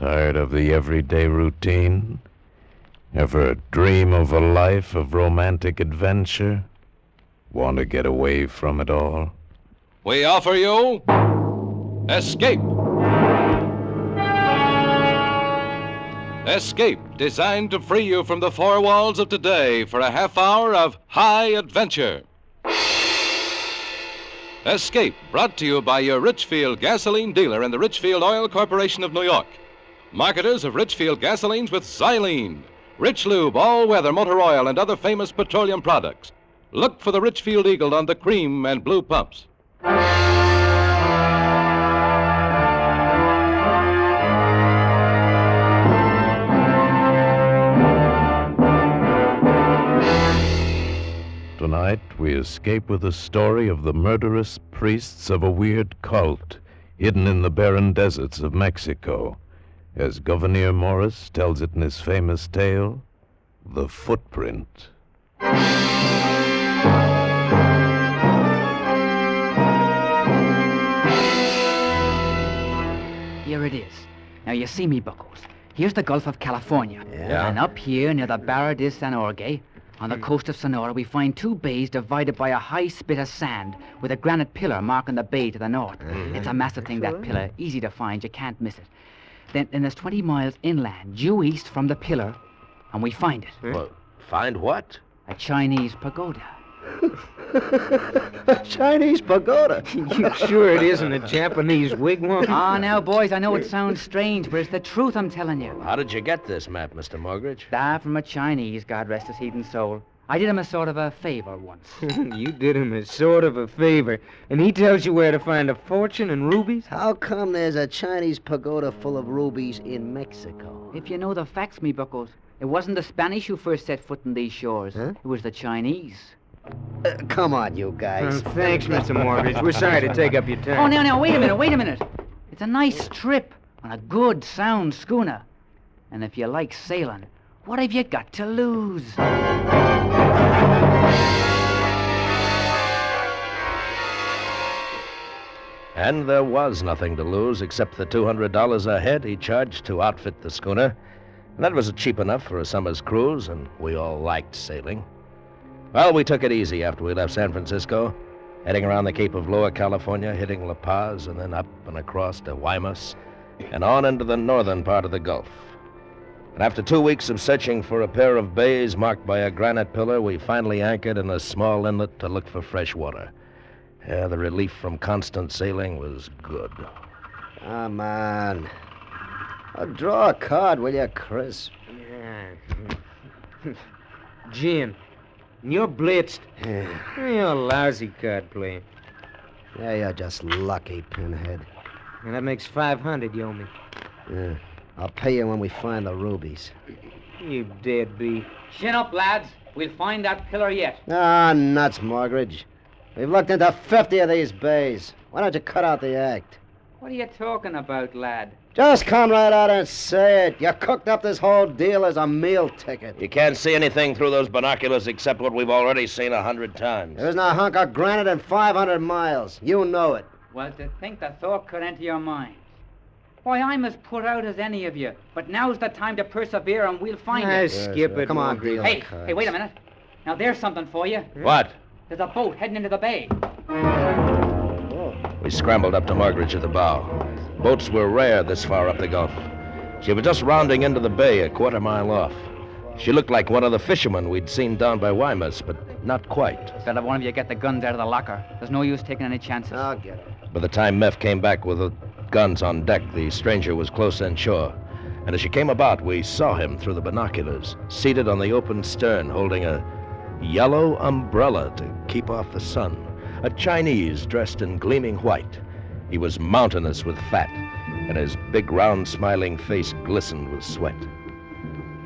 Tired of the everyday routine? Ever dream of a life of romantic adventure? Want to get away from it all? We offer you Escape. Escape, designed to free you from the four walls of today for a half hour of high adventure. Escape, brought to you by your Richfield gasoline dealer and the Richfield Oil Corporation of New York. Marketers of Richfield gasolines with xylene, Rich Lube, all-weather motor oil, and other famous petroleum products. Look for the Richfield Eagle on the cream and blue pumps. Tonight, we escape with the story of the murderous priests of a weird cult hidden in the barren deserts of Mexico, as Gouverneur Morris tells it in his famous tale, The Footprint. Here it is. Now, you see me, Buckles. Here's the Gulf of California. Yeah. And up here, near the Barra de San Jorge, on the coast of Sonora, we find two bays divided by a high spit of sand with a granite pillar marking the bay to the north. It's a massive thing, that pillar. Easy to find. You can't miss it. Then there's 20 miles inland, due east from the pillar, and we find it. Well, find what? A Chinese pagoda. A Chinese pagoda. You sure it isn't a Japanese wigwam? Ah, now, boys, I know it sounds strange, but it's the truth I'm telling you. How did you get this map, Mr. Morgridge? From a Chinese, God rest his heathen soul. I did him a sort of a favor once. You did him a sort of a favor, and he tells you where to find a fortune and rubies? How come there's a Chinese pagoda full of rubies in Mexico? If you know the facts, me Buckles, it wasn't the Spanish who first set foot in these shores. Huh? It was the Chinese. Come on, you guys. Thanks, Mr. Morgridge. We're sorry to take up your time. Oh, now, wait a minute. It's a nice trip on a good, sound schooner. And if you like sailing, what have you got to lose? And there was nothing to lose except the $200 a head he charged to outfit the schooner. And that was cheap enough for a summer's cruise, and we all liked sailing. Well, we took it easy after we left San Francisco, heading around the Cape of Lower California, hitting La Paz, and then up and across to Guaymas, and on into the northern part of the Gulf. And after 2 weeks of searching for a pair of bays marked by a granite pillar, we finally anchored in a small inlet to look for fresh water. Yeah, the relief from constant sailing was good. Come on. Draw a card, will you, Chris? Jim, you're blitzed. You're a lousy card player. Yeah, you're just lucky, Pinhead. And that makes 500 you owe me. Yeah. I'll pay you when we find the rubies. You deadbeat. Chin up, lads. We'll find that pillar yet. Ah, nuts, Morgridge. We've looked into 50 of these bays. Why don't you cut out the act? What are you talking about, lad? Just come right out and say it. You cooked up this whole deal as a meal ticket. You can't see anything through those binoculars except what we've already seen 100 times. There isn't a hunk of granite in 500 miles. You know it. Well, to think the thought could enter your mind. Why, I'm as put out as any of you. But now's the time to persevere, and we'll find it. Skip it. Come on, Morgridge. deal. Hey, wait a minute. Now, there's something for you. What? There's a boat heading into the bay. We scrambled up to Morgridge at the bow. Boats were rare this far up the Gulf. She was just rounding into the bay a quarter mile off. She looked like one of the fishermen we'd seen down by Guaymas, but not quite. Better one of you get the guns out of the locker. There's no use taking any chances. I'll get it. By the time Meph came back with the guns on deck, the stranger was close inshore. And as she came about, we saw him through the binoculars, seated on the open stern, holding a yellow umbrella to keep off the sun. A Chinese dressed in gleaming white. He was mountainous with fat, and his big, round, smiling face glistened with sweat.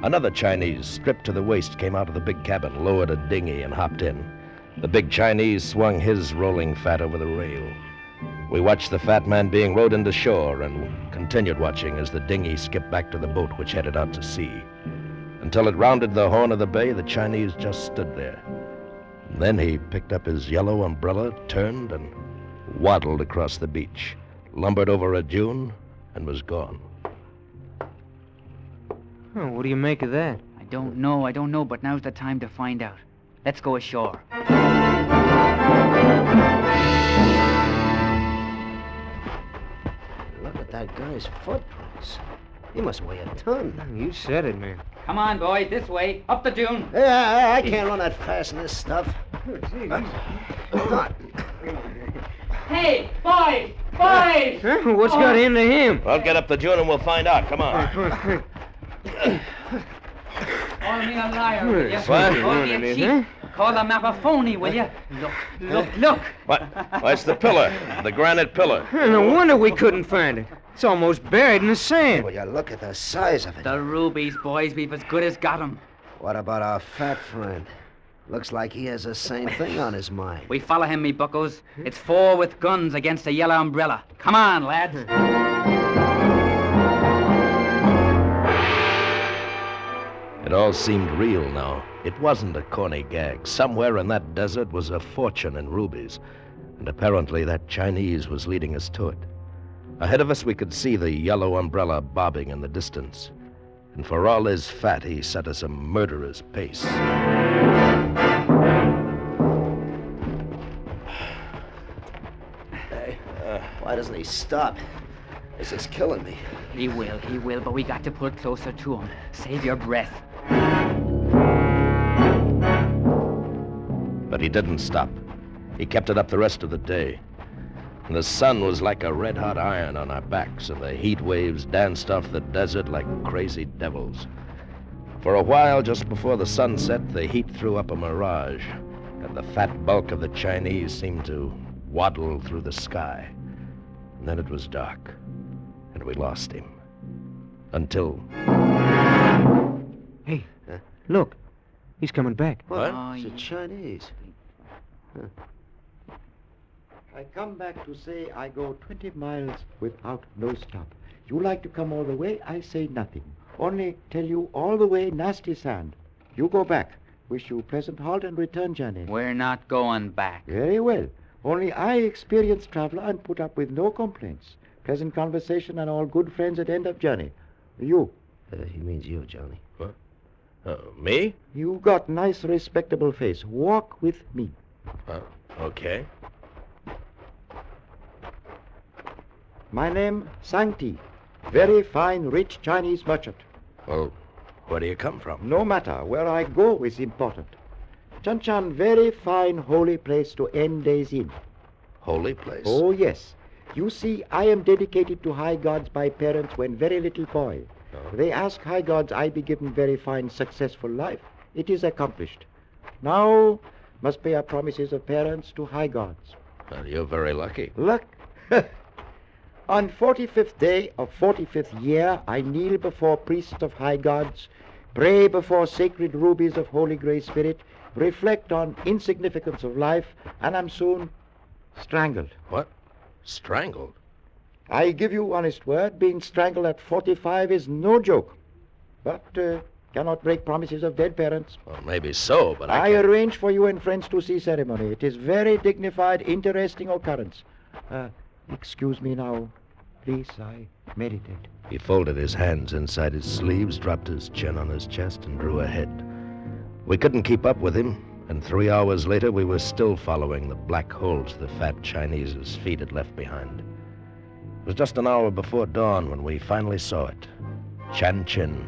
Another Chinese, stripped to the waist, came out of the big cabin, lowered a dinghy, and hopped in. The big Chinese swung his rolling fat over the rail. We watched the fat man being rowed into shore and continued watching as the dinghy skipped back to the boat, which headed out to sea. Until it rounded the horn of the bay, the Chinese just stood there. And then he picked up his yellow umbrella, turned, and waddled across the beach, lumbered over a dune, and was gone. Oh, what do you make of that? I don't know, but now's the time to find out. Let's go ashore. Look at that guy's footprints. He must weigh a ton. You said it, man. Come on, boys, this way. Up the dune. Hey, I can't run that fast in this stuff. Hey, boys! Boys! Huh? What's got into him? Well, get up the dune and we'll find out. Come on. Call me a liar, will you? What? Call me a cheat. Call the map a phony, will you? Look. What? Why, it's the pillar. The granite pillar. No wonder we couldn't find it. It's almost buried in the sand. Will you look at the size of it? The rubies, boys, we've as good as got 'em. What about our fat friend? Looks like he has the same thing on his mind. We follow him, me buckos. It's 4 with guns against a yellow umbrella. Come on, lads. It all seemed real now. It wasn't a corny gag. Somewhere in that desert was a fortune in rubies, and apparently that Chinese was leading us to it. Ahead of us we could see the yellow umbrella bobbing in the distance, and for all his fat, he set us a murderer's pace. Hey, why doesn't he stop? This is killing me. He will, but we got to pull closer to him. Save your breath. But he didn't stop. He kept it up the rest of the day. And the sun was like a red-hot iron on our backs, and the heat waves danced off the desert like crazy devils. For a while, just before the sun set, the heat threw up a mirage, and the fat bulk of the Chinese seemed to waddle through the sky. And then it was dark, and we lost him. Until... Hey, look. He's coming back. What? It's the Chinese. Huh. I come back to say I go 20 miles without no stop. You like to come all the way, I say nothing. Only tell you all the way nasty sand. You go back. Wish you pleasant halt and return journey. We're not going back. Very well. Only I experienced traveler and put up with no complaints. Pleasant conversation and all good friends at end of journey. You. He means you, Johnny. Me? You got nice respectable face. Walk with me. Okay. My name, Sankti. Very fine, rich Chinese merchant. Well, where do you come from? No matter. Where I go is important. Chanchan, very fine holy place to end days in. Holy place? Oh, yes. You see, I am dedicated to high gods by parents when very little boy. They ask high gods I be given very fine, successful life. It is accomplished. Now must pay our promises of parents to high gods. Well, you're very lucky. Luck. On 45th day of 45th year, I kneel before priests of high gods, pray before sacred rubies of holy grey spirit, reflect on insignificance of life, and am soon strangled. What? Strangled? I give you honest word, being strangled at 45 is no joke. But cannot break promises of dead parents. Well, maybe so, but I arrange for you and friends to see ceremony. It is very dignified, interesting occurrence. Excuse me now. Please, I meditate. He folded his hands inside his sleeves, dropped his chin on his chest, and drew ahead. We couldn't keep up with him, and 3 hours later we were still following the black holes the fat Chinese's feet had left behind. It was just an hour before dawn when we finally saw it. Chan Chin,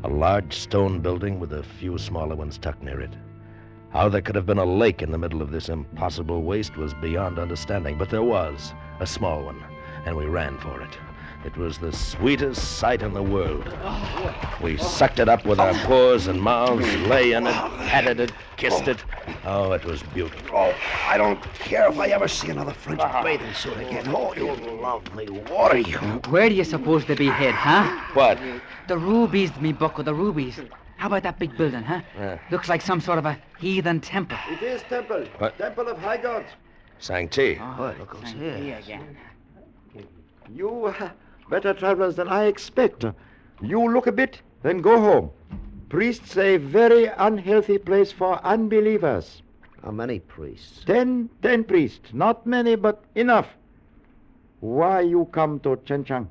a large stone building with a few smaller ones tucked near it. How there could have been a lake in the middle of this impossible waste was beyond understanding, but there was, a small one, and we ran for it. It was the sweetest sight in the world. We sucked it up with our paws and mouths, lay in it, patted it, kissed it. Oh, it was beautiful. Oh, I don't care if I ever see another French bathing suit again. Oh, you lovely water, you. Where do you suppose they be hid, huh? What? The rubies, me bucko, the rubies. How about that big building, huh? Looks like some sort of a heathen temple. It is temple. What? Temple of high gods. Sancti. What? Look who's here. Again. You better travelers than I expect. You look a bit, then go home. Priests say very unhealthy place for unbelievers. How many priests? 10 priests. Not many, but enough. Why you come to Chenchang?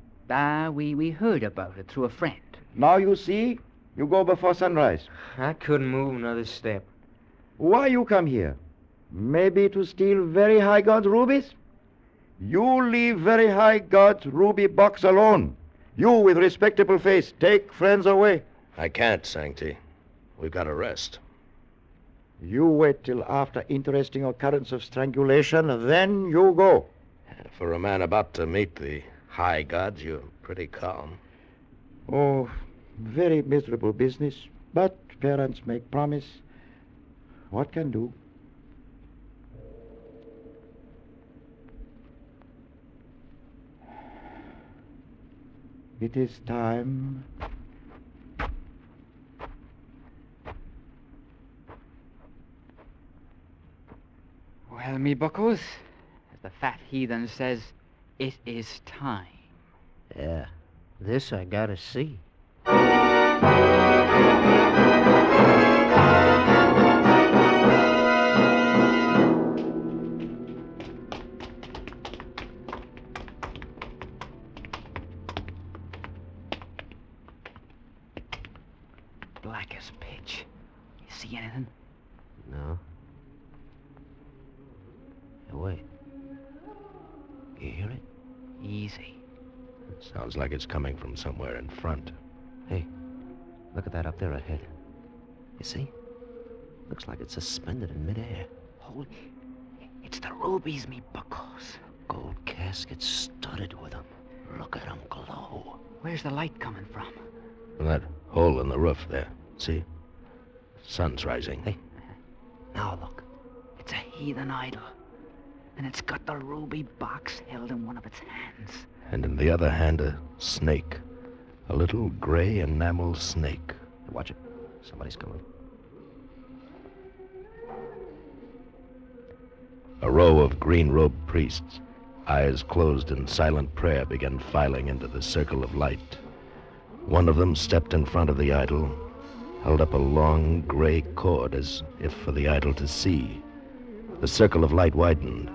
We heard about it through a friend. Now you see, you go before sunrise. I couldn't move another step. Why you come here? Maybe to steal Very High God's rubies? You leave Very High God's ruby box alone. You with respectable face, take friends away. I can't, Sancti. We've got to rest. You wait till after interesting occurrence of strangulation, then you go. For a man about to meet the high gods, you're pretty calm. Oh, very miserable business. But parents make promise. What can do? It is time. Well, me buckos, as the fat heathen says, it is time. Yeah, this I gotta see. Black as pitch. You see anything? No. Hey, wait. You hear it? Easy. Sounds like it's coming from somewhere in front. Hey, look at that up there ahead. You see? Looks like it's suspended in midair. Holy, it's the rubies, me buckos. Gold casket studded with them. Look at them glow. Where's the light coming from? From that hole in the roof there. See? Sun's rising. Hey, now look. It's a heathen idol. And it's got the ruby box held in one of its hands. And in the other hand, a snake. A little gray enamel snake. Watch it. Somebody's coming. A row of green-robed priests, eyes closed in silent prayer, began filing into the circle of light. One of them stepped in front of the idol, held up a long gray cord as if for the idol to see. The circle of light widened,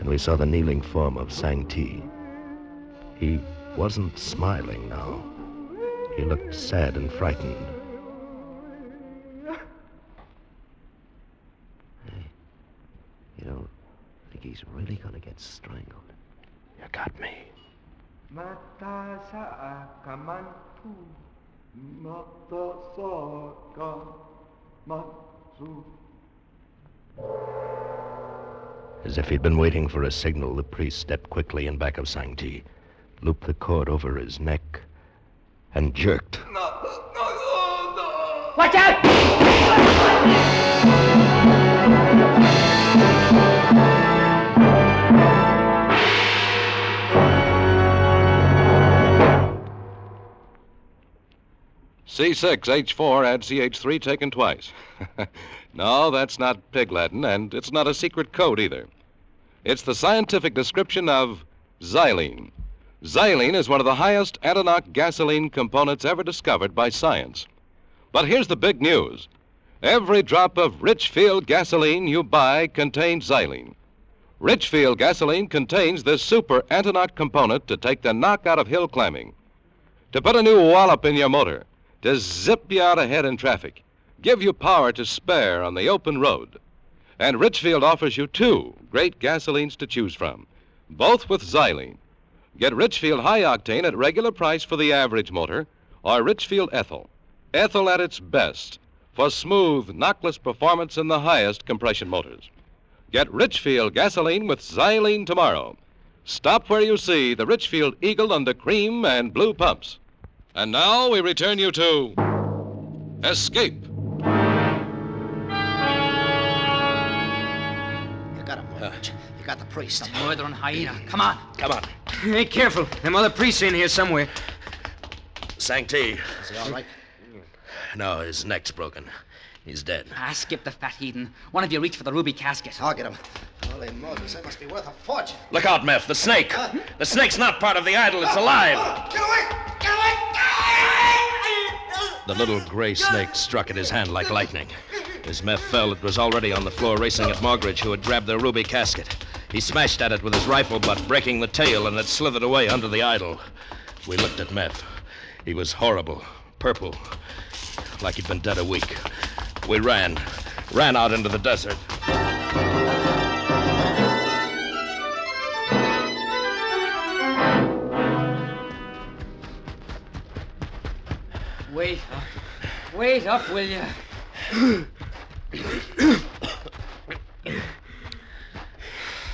and we saw the kneeling form of Sancti. He wasn't smiling now. He looked sad and frightened. Hey, you don't think he's really gonna get strangled? You got me. Mata sa kamantu, mata sa kamantu. As if he'd been waiting for a signal, the priest stepped quickly in back of Sancti, looped the cord over his neck, and jerked. Watch out! C6H4 add CH3 taken twice. No, that's not pig Latin, and it's not a secret code either. It's the scientific description of xylene. Xylene is one of the highest antinought gasoline components ever discovered by science. But here's the big news. Every drop of Richfield gasoline you buy contains xylene. Richfield gasoline contains this super antinought component to take the knock out of hill climbing, to put a new wallop in your motor, to zip you out ahead in traffic, give you power to spare on the open road. And Richfield offers you two great gasolines to choose from, both with xylene. Get Richfield High Octane at regular price for the average motor, or Richfield Ethyl. Ethyl at its best for smooth, knockless performance in the highest compression motors. Get Richfield gasoline with xylene tomorrow. Stop where you see the Richfield Eagle under cream and blue pumps. And now we return you to Escape. You got him, Marge. You got the priest. The murdering hyena. Come on. Come on. Hey, careful. Them other priests in here somewhere. Sancti. Is he all right? No, his neck's broken. He's dead. Skip the fat heathen. One of you reach for the ruby casket. I'll get him. Holy Moses, that must be worth a fortune. Look out, Meph, the snake. The snake's not part of the idol, it's alive. Get away! Get away! The little gray snake struck at his hand like lightning. As Meph fell, it was already on the floor racing at Mogridge, who had grabbed the ruby casket. He smashed at it with his rifle butt, breaking the tail, and it slithered away under the idol. We looked at Meph. He was horrible, purple, like he'd been dead a week. We ran out into the desert. Wait up, will you?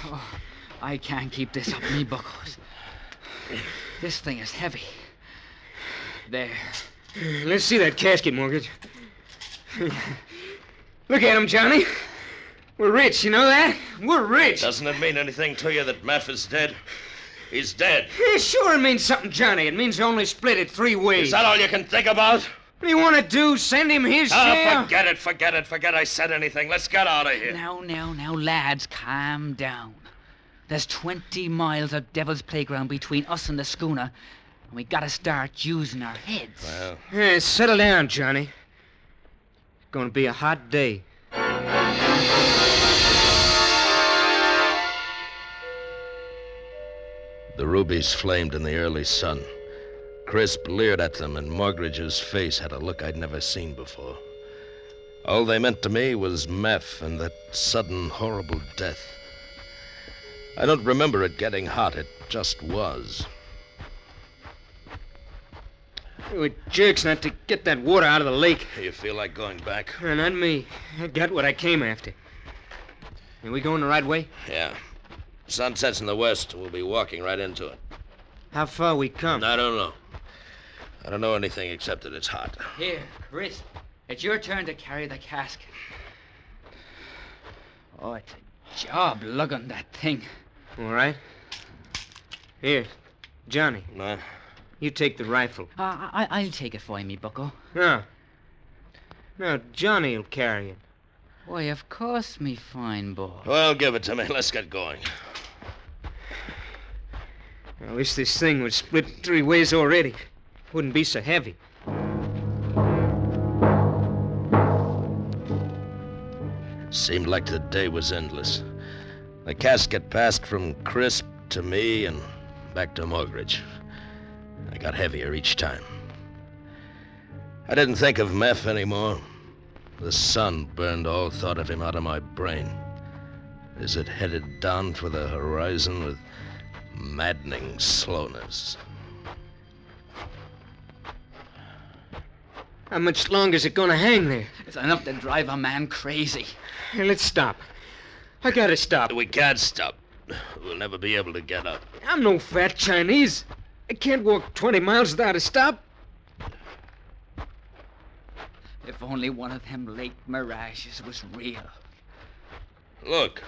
Oh, I can't keep this up me buckles. This thing is heavy. There. Let's see that casket, Mortgage. Look at him, Johnny. We're rich, you know that? We're rich. Doesn't it mean anything to you that Meph is dead? He's dead. Yeah, sure it means something, Johnny. It means you only split it 3 ways. Is that all you can think about? What do you want to do? Send him his share? Forget I said anything. Let's get out of here. Now, lads, calm down. There's 20 miles of Devil's Playground between us and the schooner, and we gotta start using our heads. Well, Yeah, settle down, Johnny. It's gonna be a hot day. the rubies flamed in the early sun. Crisp leered at them, and Morgridge's face had a look I'd never seen before. All they meant to me was meth and that sudden, horrible death. I don't remember it getting hot. It just was. They were jerks not to get that water out of the lake. You feel like going back? Not me. I got what I came after. Are we going the right way? Yeah. Sun sets in the west. We'll be walking right into it. How far we come? I don't know. I don't know anything except that it's hot. Here, Chris. It's your turn to carry the casket. Oh, it's a job lugging that thing. All right. Here, Johnny, No. you take the rifle. I'll take it for you, me bucko. No. No, Johnny'll carry it. Why, of course, me fine boy. Well, give it to me. Let's get going. I wish this thing would split 3 ways already. Wouldn't be so heavy. Seemed like the day was endless. The casket passed from Crisp to me and back to Morgridge. I got heavier each time. I didn't think of Meph anymore. The sun burned all thought of him out of my brain. As it headed down for the horizon with maddening slowness. How much longer is it gonna hang there? It's enough to drive a man crazy. Hey, let's stop. I gotta stop. We can't stop. We'll never be able to get up. I'm no fat Chinese. I can't walk 20 miles without a stop. If only one of them lake mirages was real. Look.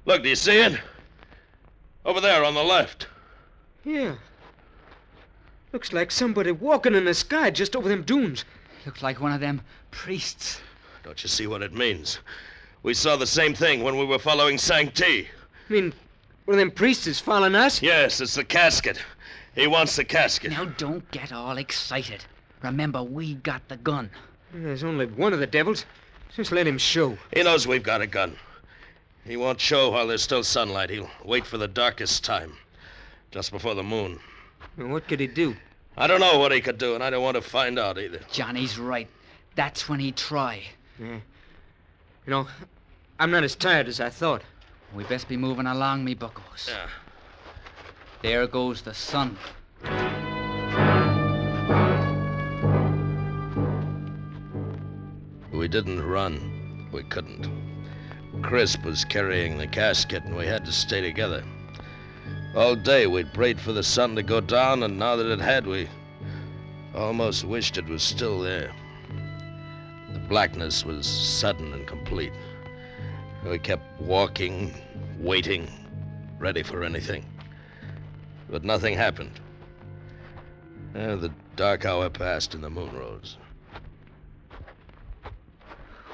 Look, do you see it? Over there on the left. Yeah. Looks like somebody walking in the sky just over them dunes. Looks like one of them priests. Don't you see what it means? We saw the same thing when we were following Sancti. I mean, one of them priests is following us? Yes, it's the casket. He wants the casket. Now, don't get all excited. Remember, we got the gun. There's only one of the devils. Just let him show. He knows we've got a gun. He won't show while there's still sunlight. He'll wait for the darkest time, just before the moon. Well, what could he do? I don't know what he could do, and I don't want to find out either. Johnny's right. That's when he'd try. Yeah. You know, I'm not as tired as I thought. We best be moving along, me buckos. Yeah. There goes the sun. We didn't run. We couldn't. Crisp was carrying the casket, and we had to stay together. All day we'd prayed for the sun to go down, and now that it had, we almost wished it was still there. The blackness was sudden and complete. We kept walking, waiting, ready for anything. But nothing happened. The dark hour passed and the moon rose.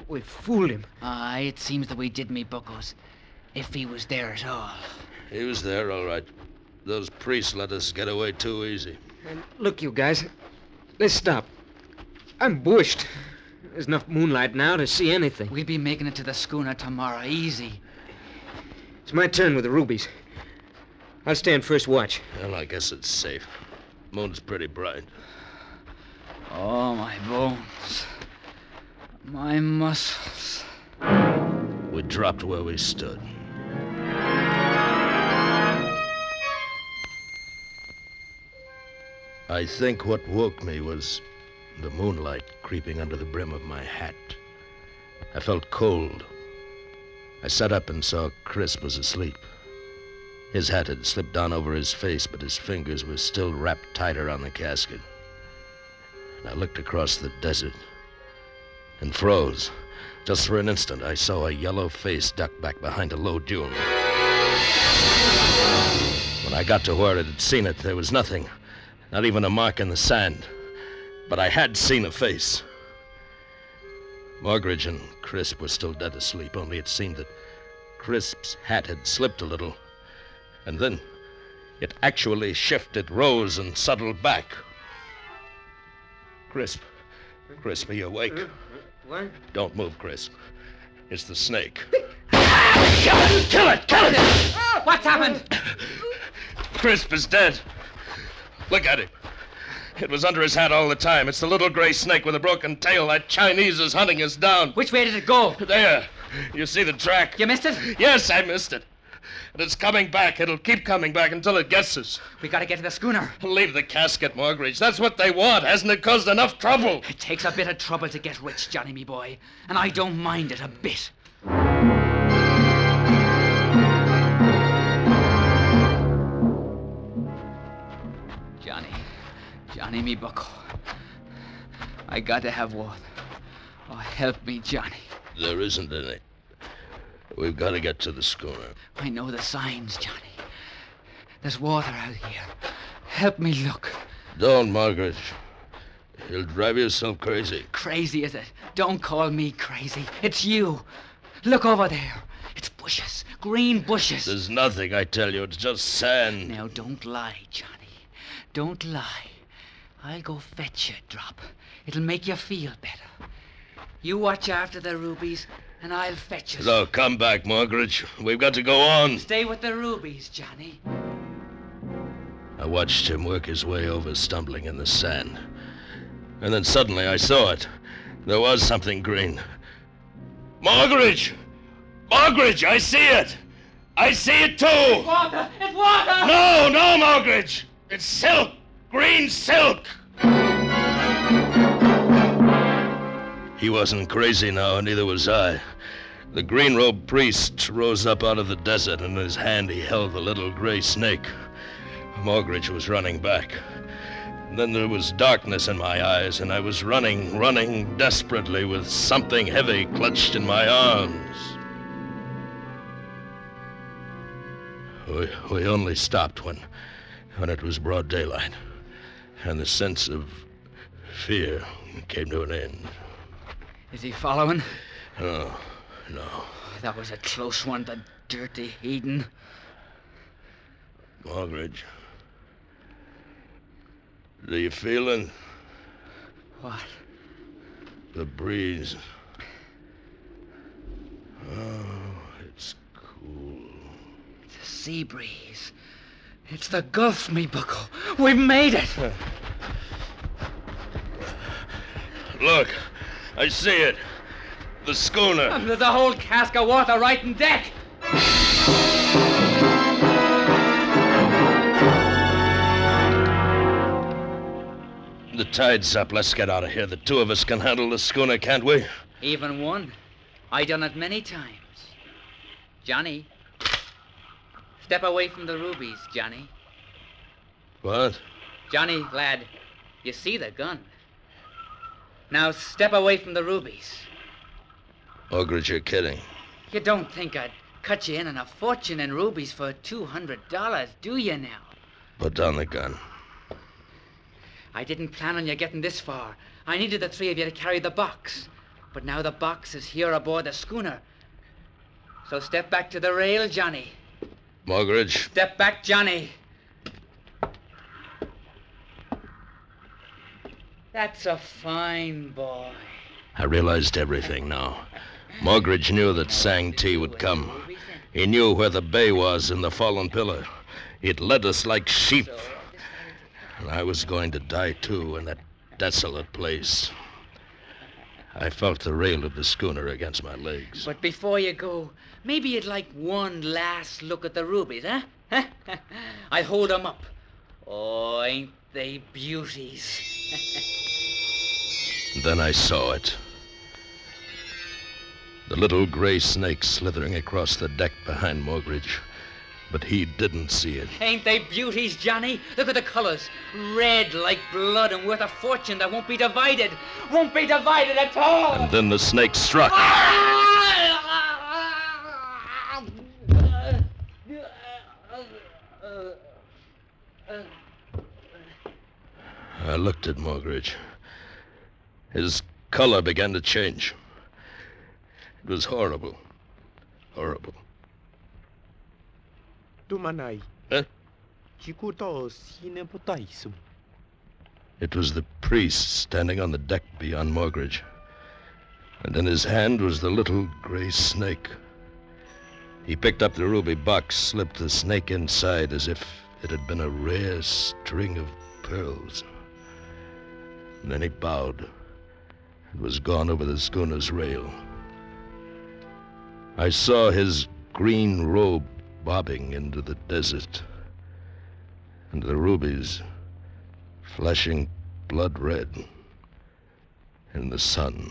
We fooled him. It seems that we did, me buckos. If he was there at all. He was there, all right. Those priests let us get away too easy. And look, you guys, let's stop. I'm bushed. There's enough moonlight now to see anything. We'll be making it to the schooner tomorrow, easy. It's my turn with the rubies. I'll stand first watch. Well, I guess it's safe. Moon's pretty bright. Oh, muscles. We dropped where we stood. I think what woke me was the moonlight creeping under the brim of my hat. I felt cold. I sat up and saw Crisp was asleep. His hat had slipped down over his face, but his fingers were still wrapped tight around the casket. And I looked across the desert and froze. Just for an instant, I saw a yellow face duck back behind a low dune. When I got to where I had seen it, there was nothing. Not even a mark in the sand. But I had seen a face. Morgridge and Crisp were still dead asleep, only it seemed that Crisp's hat had slipped a little. And then it actually shifted, rose, and settled back. Crisp, are you awake? What? Don't move, Crisp. It's the snake. Kill it! What's happened? Crisp is dead. Look at him. It was under his hat all the time. It's the little gray snake with a broken tail. That Chinese is hunting us down. Which way did it go? There. You see the track? You missed it? Yes, I missed it. And it's coming back. It'll keep coming back until it gets us. We gotta get to the schooner. Leave the casket, Morgridge. That's what they want. Hasn't it caused enough trouble? It takes a bit of trouble to get rich, Johnny, me boy. And I don't mind it a bit. Johnny, me bucko. I gotta have water. Oh, help me, Johnny. There isn't any. We've got to get to the schooner. I know the signs, Johnny. There's water out here. Help me look. Don't, Margaret. You'll drive yourself crazy. Crazy, is it? Don't call me crazy. It's you. Look over there. It's bushes. Green bushes. There's nothing, I tell you. It's just sand. Now, don't lie, Johnny. Don't lie. I'll go fetch you a drop. It'll make you feel better. You watch after the rubies, and I'll fetch you. No, come back, Margaret. We've got to go on. Stay with the rubies, Johnny. I watched him work his way over, stumbling in the sand. And then suddenly I saw it. There was something green. Margaret! Margaret, I see it! I see it too! It's water! It's water! No, Margaret! It's silk! Green silk! He wasn't crazy now, and neither was I. The green-robed priest rose up out of the desert, and in his hand he held the little gray snake. Morgridge was running back. And then there was darkness in my eyes, and I was running desperately with something heavy clutched in my arms. We only stopped when it was broad daylight, and the sense of fear came to an end. Is he following? No. That was a close one, the dirty heathen. Morgridge, do you feel it? What? The breeze. Oh, it's cool. The sea breeze. It's the Gulf, me bucko. We've made it. Look, I see it. The schooner. There's a whole cask of water right in deck. The tide's up. Let's get out of here. The two of us can handle the schooner, can't we? Even one. I done it many times. Johnny. Step away from the rubies, Johnny. What? Johnny, lad, you see the gun. Now step away from the rubies. Morgridge, you're kidding. You don't think I'd cut you in on a fortune in rubies for $200, do you now? Put down the gun. I didn't plan on you getting this far. I needed the three of you to carry the box. But now the box is here aboard the schooner. So step back to the rail, Johnny. Morgridge. Step back, Johnny. That's a fine boy. I realized everything now. Morgridge knew that Sang-Ti would come. He knew where the bay was in the fallen pillar. It led us like sheep. And I was going to die, too, in that desolate place. I felt the rail of the schooner against my legs. But before you go, maybe you'd like one last look at the rubies, huh? I hold them up. Oh, ain't they beauties? Then I saw it. The little gray snake slithering across the deck behind Mogridge. But he didn't see it. Ain't they beauties, Johnny? Look at the colors. Red like blood and worth a fortune that won't be divided. Won't be divided at all. And then the snake struck. I looked at Mogridge. His color began to change. It was horrible. Horrible. Tumanay. Huh? Chikuto sineputaisum. It was the priest standing on the deck beyond Mogridge. And in his hand was the little gray snake. He picked up the ruby box, slipped the snake inside as if it had been a rare string of pearls. And then he bowed and was gone over the schooner's rail. I saw his green robe bobbing into the desert, and the rubies flashing blood red in the sun.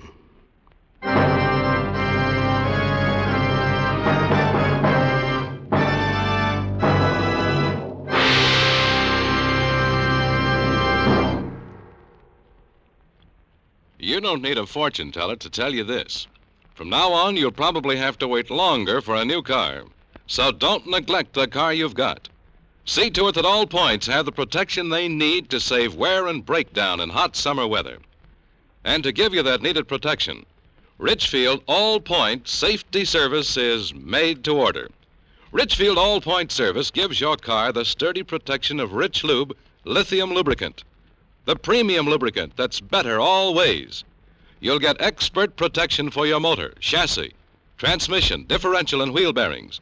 You don't need a fortune teller to tell you this. From now on, you'll probably have to wait longer for a new car. So don't neglect the car you've got. See to it that all points have the protection they need to save wear and breakdown in hot summer weather. And to give you that needed protection, Richfield All Point Safety Service is made to order. Richfield All Point Service gives your car the sturdy protection of Rich Lube lithium lubricant, the premium lubricant that's better all ways. You'll get expert protection for your motor, chassis, transmission, differential, and wheel bearings.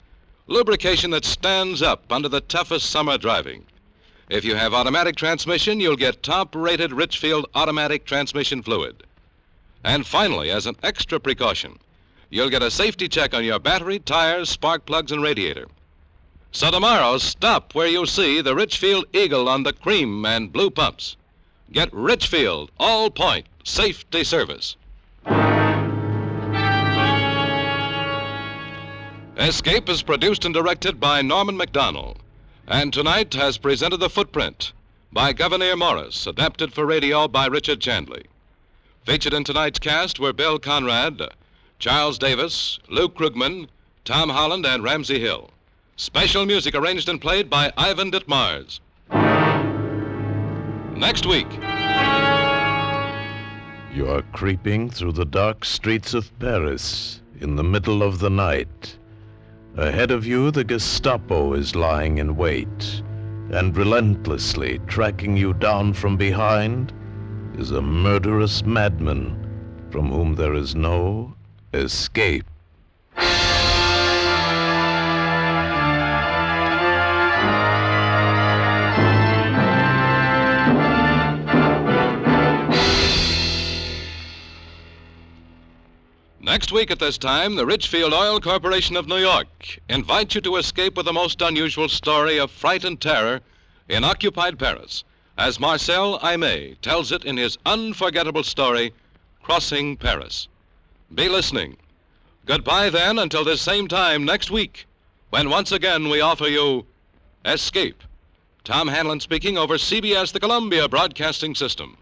Lubrication that stands up under the toughest summer driving. If you have automatic transmission, you'll get top-rated Richfield automatic transmission fluid. And finally, as an extra precaution, you'll get a safety check on your battery, tires, spark plugs, and radiator. So tomorrow, stop where you see the Richfield Eagle on the cream and blue pumps. Get Richfield All Point Safety Service. Escape is produced and directed by Norman MacDonald, and tonight has presented The Footprint by Gouverneur Morris, adapted for radio by Richard Chandley. Featured in tonight's cast were Bill Conrad, Charles Davis, Luke Krugman, Tom Holland, and Ramsey Hill. Special music arranged and played by Ivan Ditmars. Next week. You're creeping through the dark streets of Paris in the middle of the night. Ahead of you, the Gestapo is lying in wait, and relentlessly tracking you down from behind is a murderous madman from whom there is no escape. Next week at this time, the Richfield Oil Corporation of New York invites you to escape with the most unusual story of fright and terror in occupied Paris, as Marcel Aimé tells it in his unforgettable story, Crossing Paris. Be listening. Goodbye then until this same time next week, when once again we offer you Escape. Tom Hanlon speaking over CBS, the Columbia Broadcasting System.